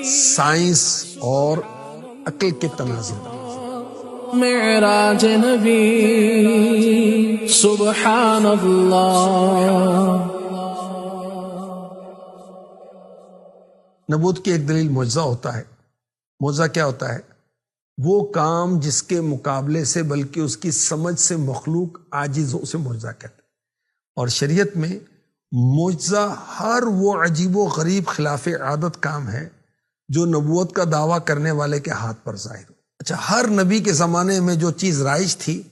Science اور عقل کے تناظر. معراج نبی سبحان اللہ. نبوت کی ایک دلیل معجزہ ہوتا ہے. معجزہ کیا ہوتا ہے؟ وہ کام جس کے مقابلے سے بلکہ اس کی سمجھ سے مخلوق عاجز ہو اسے معجزہ کہتے ہیں. اور شریعت میں معجزہ ہر وہ عجیب و غریب خلاف عادت کام ہے جو نبوت کا دعویٰ کرنے والے کے ہاتھ پر ظاہر ہو. اچھا، ہر نبی کے زمانے میں جو چیز رائج تھی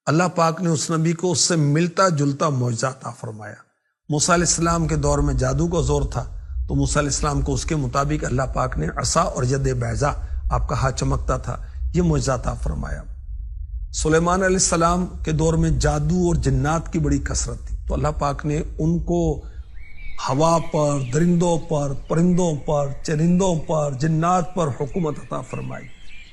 اللہ پاک نے اس نبی کو اس سے ملتا جلتا معجزہ عطا فرمایا. موسیٰ علیہ السلام کے دور میں جادو کا زور تھا تو موسیٰ علیہ السلام کو اس کے مطابق اللہ پاک نے عصا اور ید بیضا، آپ کا ہاتھ چمکتا تھا، یہ معجزہ عطا فرمایا. سلیمان علیہ السلام کے دور میں جادو اور جنات کی بڑی کثرت تھی تو اللہ پاک نے ان کو ہوا پر، درندوں پر، پرندوں پر، چرندوں پر، جنات پر حکومت عطا فرمائی.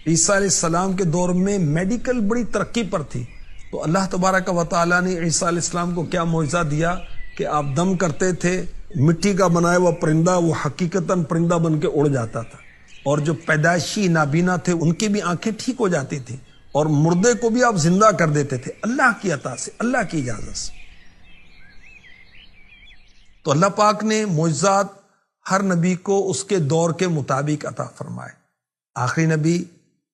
عیسیٰ علیہ السلام کے دور میں میڈیکل بڑی ترقی پر تھی تو اللہ تبارک و تعالیٰ نے عیسیٰ علیہ السلام کو کیا معجزہ دیا کہ آپ دم کرتے تھے، مٹی کا بنایا ہوا پرندہ وہ حقیقتاً پرندہ بن کے اڑ جاتا تھا، اور جو پیدائشی نابینا تھے ان کی بھی آنکھیں ٹھیک ہو جاتی تھی، اور مردے کو بھی آپ زندہ کر دیتے تھے اللہ کی عطا سے، اللہ کی اجازت سے. تو اللہ پاک نے معجزات ہر نبی کو اس کے دور کے مطابق عطا فرمائے. آخری نبی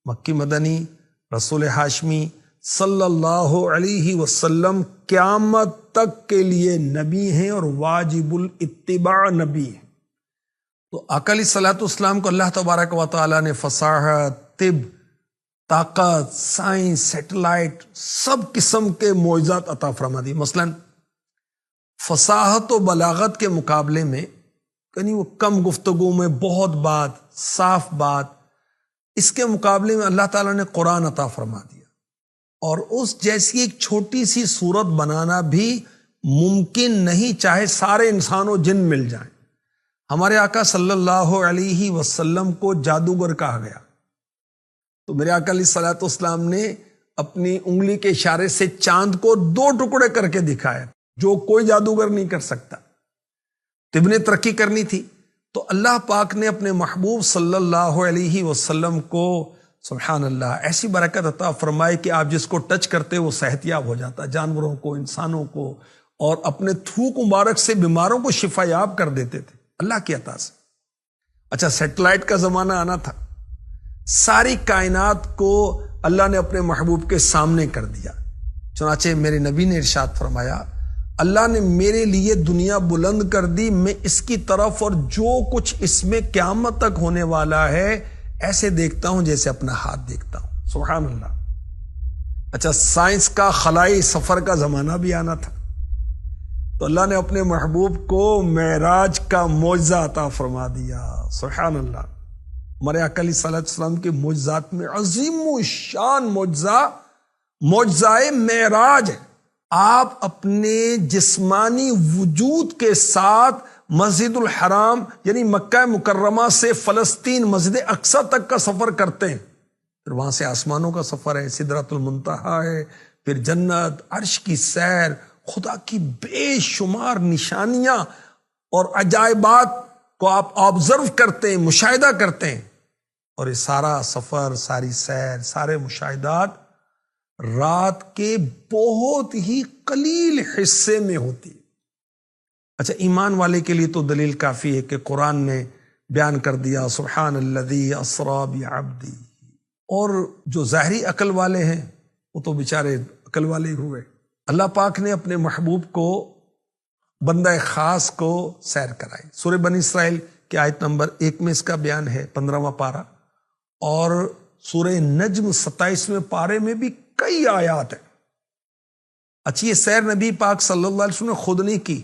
مکی مدنی رسول ہاشمی صلی اللہ علیہ وسلم قیامت تک کے لیے نبی ہیں اور واجب الاتباع نبی ہیں. تو آقا علیہ الصلوۃ والسلام کو اللہ تبارک و تعالیٰ نے فصاحت، طب، طاقت، سائنس، سیٹلائٹ، سب قسم کے معجزات عطا فرما دی. مثلا فصاحت و بلاغت کے مقابلے میں یعنی وہ کم گفتگو میں بہت بات، صاف بات، اس کے مقابلے میں اللہ تعالیٰ نے قرآن عطا فرما دیا، اور اس جیسی ایک چھوٹی سی صورت بنانا بھی ممکن نہیں چاہے سارے انسان و جن مل جائیں. ہمارے آقا صلی اللہ علیہ وسلم کو جادوگر کہا گیا تو میرے آقا علیہ الصلوۃ والسلام نے اپنی انگلی کے اشارے سے چاند کو 2 ٹکڑے کر کے دکھایا جو کوئی جادوگر نہیں کر سکتا. طب نے ترقی کرنی تھی تو اللہ پاک نے اپنے محبوب صلی اللہ علیہ وسلم کو سبحان اللہ ایسی برکت عطا فرمائی کہ آپ جس کو ٹچ کرتے وہ صحت یاب ہو جاتا، جانوروں کو، انسانوں کو، اور اپنے تھوک مبارک سے بیماروں کو شفا یاب کر دیتے تھے اللہ کی عطا سے. اچھا، سیٹلائٹ کا زمانہ آنا تھا، ساری کائنات کو اللہ نے اپنے محبوب کے سامنے کر دیا. چنانچہ میرے نبی نے ارشاد فرمایا اللہ نے میرے لیے دنیا بلند کر دی، میں اس کی طرف اور جو کچھ اس میں قیامت تک ہونے والا ہے ایسے دیکھتا ہوں جیسے اپنا ہاتھ دیکھتا ہوں. سبحان اللہ. اچھا، سائنس کا خلائی سفر کا زمانہ بھی آنا تھا تو اللہ نے اپنے محبوب کو معراج کا معجزہ عطا فرما دیا. سبحان اللہ. ہمارے آقا علیہ الصلوۃ والسلام کے معجزات میں عظیم و شان معجزہ معراج ہے. آپ اپنے جسمانی وجود کے ساتھ مسجد الحرام یعنی مکہ مکرمہ سے فلسطین مسجد اقصی تک کا سفر کرتے ہیں، پھر وہاں سے آسمانوں کا سفر ہے، سدرۃ المنتہا ہے، پھر جنت، عرش کی سیر، خدا کی بے شمار نشانیاں اور عجائبات کو آپ آبزرو کرتے ہیں، مشاہدہ کرتے ہیں، اور یہ سارا سفر، ساری سیر، سارے مشاہدات رات کے بہت ہی قلیل حصے میں ہوتی. اچھا، ایمان والے کے لیے تو دلیل کافی ہے کہ قرآن نے بیان کر دیا سبحان الذی اسری بعبدہ، اور جو ظاہری عقل والے ہیں وہ تو بیچارے عقل والے ہوئے. اللہ پاک نے اپنے محبوب کو، بندہ خاص کو سیر کرائی. سورہ بنی اسرائیل کی آیت نمبر 1 میں اس کا بیان ہے، 15واں پارہ، اور سورہ نجم 27ویں پارے میں بھی کئی آیات ہیں. اچھی، یہ سیر نبی پاک صلی اللہ علیہ وسلم نے خود نہیں کی،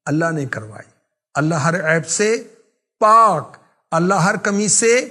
اللہ نے کروائی. اللہ ہر عیب سے پاک، اللہ ہر کمی سے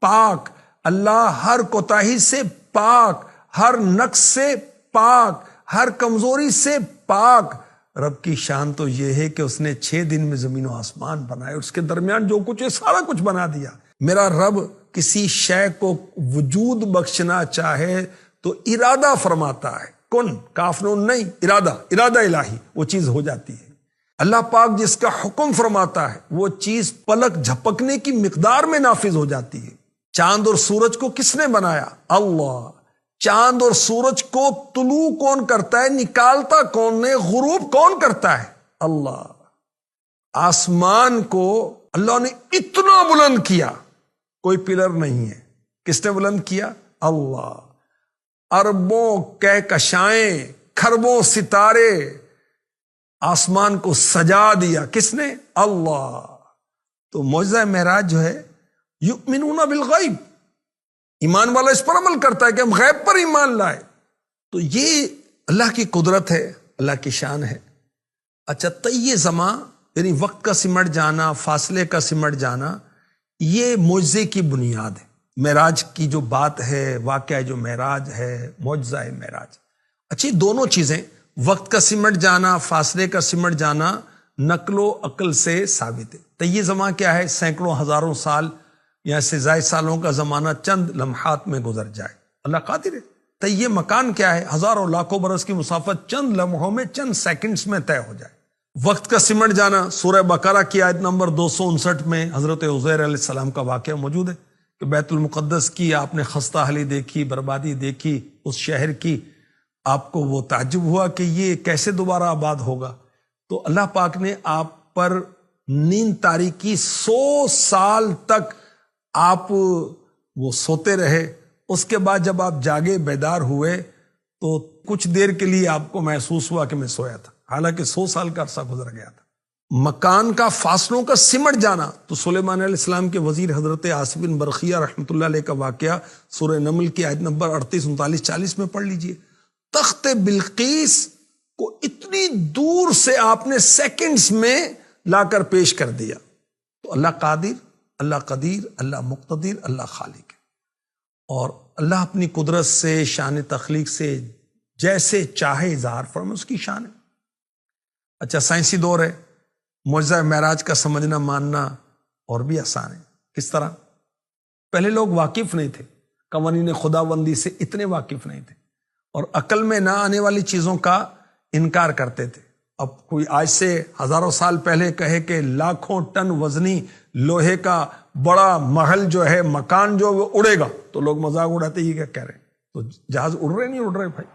پاک، اللہ ہر کوتاہی سے پاک، ہر نقص سے پاک، ہر کمزوری سے پاک. رب کی شان تو یہ ہے کہ اس نے 6 دن میں زمین و آسمان بنائے، اس کے درمیان جو کچھ ہے سارا کچھ بنا دیا. میرا رب کسی شے کو وجود بخشنا چاہے تو ارادہ فرماتا ہے، کن، کاف نون نہیں، ارادہ الہی، وہ چیز ہو جاتی ہے. اللہ پاک جس کا حکم فرماتا ہے وہ چیز پلک جھپکنے کی مقدار میں نافذ ہو جاتی ہے۔ چاند اور سورج کو کس نے بنایا؟ اللہ۔ چاند اور سورج کو طلوع کون کرتا ہے، نکالتا کون ہے، غروب کون کرتا ہے؟ اللہ۔ آسمان کو اللہ نے اتنا بلند کیا، کوئی پلر نہیں ہے، کس نے بلند کیا؟ اللہ۔ اربوں کہکشائیں، کھربوں ستارے، آسمان کو سجا دیا کس نے؟ اللہ۔ تو معجزہ معراج جو ہے، یؤمنون بالغیب، ایمان والا اس پر عمل کرتا ہے کہ ہم غیب پر ایمان لائے۔ تو یہ اللہ کی قدرت ہے، اللہ کی شان ہے۔ اچھا، طی زماں یعنی وقت کا سمٹ جانا، فاصلے کا سمٹ جانا، یہ معجزے کی بنیاد ہے۔ معراج کی جو بات ہے، واقعہ جو معراج ہے، معجزہ معراج۔ اچھی دونوں چیزیں، وقت کا سمٹ جانا، فاصلے کا سمٹ جانا، نقل و عقل سے ثابت ہے۔ طی زماں کیا ہے؟ سینکڑوں ہزاروں سال یا سے زائد سالوں کا زمانہ چند لمحات میں گزر جائے، اللہ قادر ہے۔ طی مکان کیا ہے؟ ہزاروں لاکھوں برس کی مسافت چند لمحوں میں، چند سیکنڈز میں طے ہو جائے۔ وقت کا سمٹ جانا، سورہ بقرہ کی آیت نمبر 259 میں حضرت عزیر علیہ السلام کا واقعہ موجود ہے کہ بیت المقدس کی آپ نے خستہ حالی دیکھی، بربادی دیکھی اس شہر کی، آپ کو وہ تعجب ہوا کہ یہ کیسے دوبارہ آباد ہوگا۔ تو اللہ پاک نے آپ پر نیند طاری کی، 100 سال تک آپ وہ سوتے رہے۔ اس کے بعد جب آپ جاگے، بیدار ہوئے، تو کچھ دیر کے لیے آپ کو محسوس ہوا کہ میں سویا تھا، حالانکہ 100 سال کا عرصہ گزر گیا تھا۔ مکان کا، فاصلوں کا سمٹ جانا، تو سلیمان علیہ السلام کے وزیر حضرت عاصم بن برقیہ رحمۃ اللہ علیہ کا واقعہ سورہ نمل کی آیت نمبر 38، 39، 40 میں پڑھ لیجئے۔ تخت بلقیس کو اتنی دور سے آپ نے سیکنڈز میں لا کر پیش کر دیا۔ تو اللہ قادر، اللہ قدیر، اللہ مقتدر، اللہ خالق ہے، اور اللہ اپنی قدرت سے، شان تخلیق سے جیسے چاہے اظہار فرمائے، اس کی شان ہے۔ اچھا، سائنسی دور ہے، معجزہ معراج کا سمجھنا، ماننا اور بھی آسان ہے۔ کس طرح؟ پہلے لوگ واقف نہیں تھے، قوانین خداوندی سے اتنے واقف نہیں تھے، اور عقل میں نہ آنے والی چیزوں کا انکار کرتے تھے۔ اب کوئی آج سے ہزاروں سال پہلے کہے کہ لاکھوں ٹن وزنی لوہے کا بڑا محل جو ہے، مکان جو وہ اڑے گا، تو لوگ مذاق اڑاتے، یہ کیا کہہ رہے ہیں؟ تو جہاز اڑ رہے نہیں اڑ رہے بھائی؟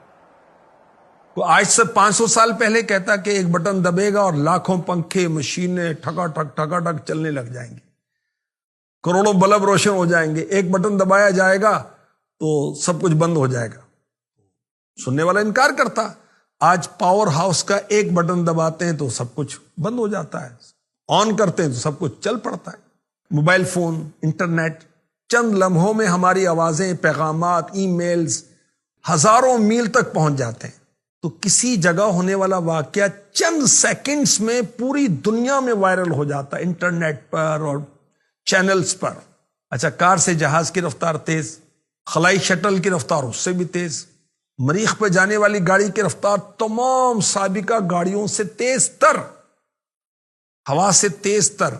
کوئی آج سے 500 سال پہلے کہتا کہ ایک بٹن دبے گا اور لاکھوں پنکھے، مشینیں ٹھکا ٹھک چلنے لگ جائیں گے، کروڑوں بلب روشن ہو جائیں گے، ایک بٹن دبایا جائے گا تو سب کچھ بند ہو جائے گا، سننے والا انکار کرتا۔ آج پاور ہاؤس کا ایک بٹن دباتے ہیں تو سب کچھ بند ہو جاتا ہے، آن کرتے ہیں تو سب کچھ چل پڑتا ہے۔ موبائل فون، انٹرنیٹ، چند لمحوں میں ہماری آوازیں، پیغامات، ای میلز ہزاروں میل تک پہنچ جاتے ہیں۔ تو کسی جگہ ہونے والا واقعہ چند سیکنڈز میں پوری دنیا میں وائرل ہو جاتا ہے، انٹرنیٹ پر اور چینلز پر۔ اچھا، کار سے جہاز کی رفتار تیز، خلائی شٹل کی رفتار اس سے بھی تیز، مریخ پہ جانے والی گاڑی کی رفتار تمام سابقہ گاڑیوں سے تیز تر، ہوا سے تیز تر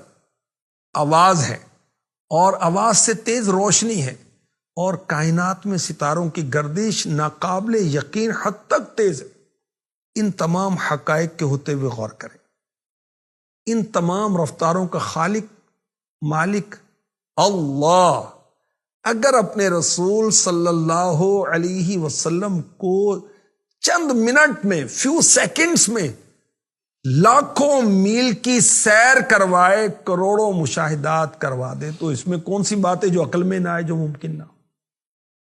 آواز ہے، اور آواز سے تیز روشنی ہے، اور کائنات میں ستاروں کی گردش ناقابل یقین حد تک تیز ہے۔ ان تمام حقائق کے ہوتے ہوئے غور کریں، ان تمام رفتاروں کا خالق، مالک اللہ اگر اپنے رسول صلی اللہ علیہ وسلم کو چند منٹ میں، فیو سیکنڈز میں لاکھوں میل کی سیر کروائے، کروڑوں مشاہدات کروا دے، تو اس میں کون سی بات ہے جو عقل میں نہ آئے، جو ممکن نہ ہو؟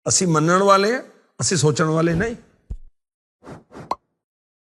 اسی منن والے ہیں، اسی سوچن والے نہیں۔